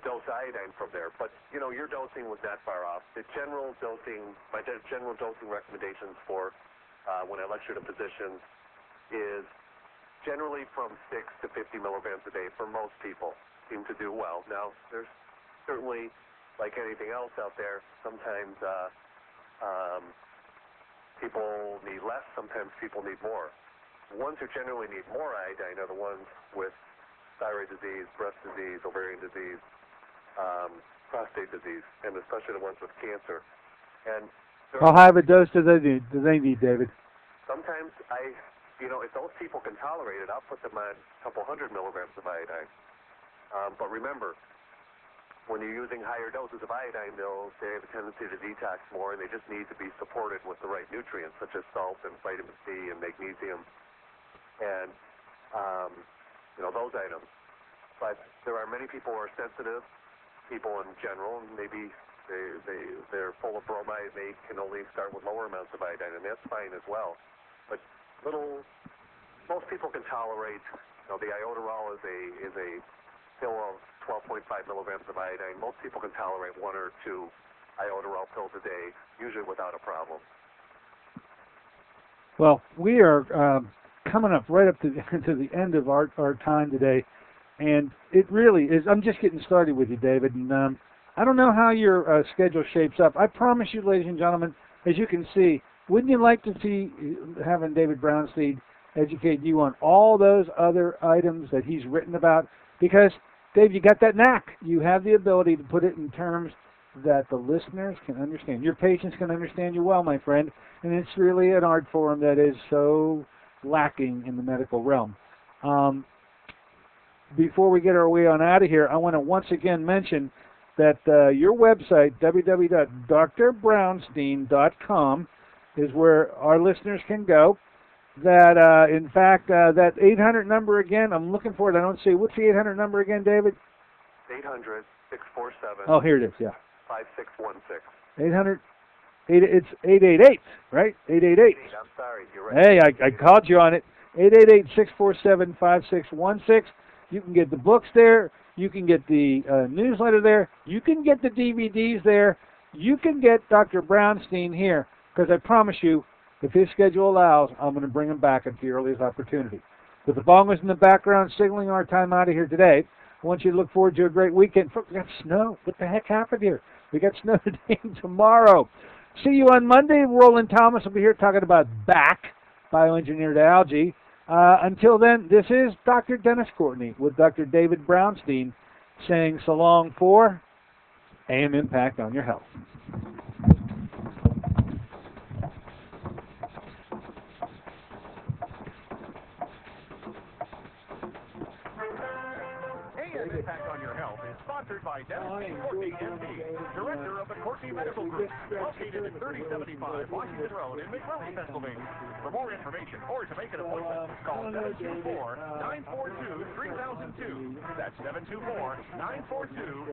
dose iodine from there. But your dosing was not far off. My general dosing recommendations for when I lecture to physicians is generally from 6 to 50 milligrams a day for most people. Seem to do well. Now, there's certainly, like anything else out there, sometimes people need less, sometimes people need more. The ones who generally need more iodine are the ones with thyroid disease, breast disease, ovarian disease, prostate disease, and especially the ones with cancer. And how high of a dose do they need, David? Sometimes if those people can tolerate it, I'll put them on a couple hundred milligrams of iodine. But remember, when you're using higher doses of iodine, they have a tendency to detox more, and they just need to be supported with the right nutrients, such as salt and vitamin C and magnesium, and those items. But there are many people who are sensitive, people in general, and maybe They're full of bromide. They can only start with lower amounts of iodine, and that's fine as well. But most people can tolerate. The iodoral is a pill of 12.5 milligrams of iodine. Most people can tolerate 1 or 2 iodoral pills a day, usually without a problem. Well, we are coming up right up to the end of our time today, and it really is. I'm just getting started with you, David, and I don't know how your schedule shapes up. I promise you, ladies and gentlemen, as you can see, wouldn't you like to see having David Brownstein educate you on all those other items that he's written about? Because, Dave, you got that knack. You have the ability to put it in terms that the listeners can understand. Your patients can understand you well, my friend, and it's really an art form that is so lacking in the medical realm. Before we get our way on out of here, I want to once again mention that your website, www.drbrownstein.com, is where our listeners can go. That, in fact, that 800 number again, I'm looking for it. I don't see. What's the 800 number again, David? 800-647. Oh, here it is, yeah. 5616. 800, it's 888, right? 888. I'm sorry, you're right. Hey, I called you on it. 888-647-5616. You can get the books there. You can get the newsletter there. You can get the DVDs there. You can get Dr. Brownstein here, because I promise you, if his schedule allows, I'm going to bring him back at the earliest opportunity. With the bongos in the background signaling our time out of here today, I want you to look forward to a great weekend. We got snow. What the heck happened here? We got snow today and tomorrow. See you on Monday. Roland Thomas will be here talking about back, bioengineered algae. Until then, this is Dr. Dennis Courtney with Dr. David Brownstein saying so long for AM Impact on Your Health. AM Impact on Your Health is sponsored by Dennis J. Courtney, MD, Director of the Courtney Medical Group, located at 3075 Washington Road in McMurray, Pennsylvania. For more information or to make an appointment, call 724-942-3002. That's 724-942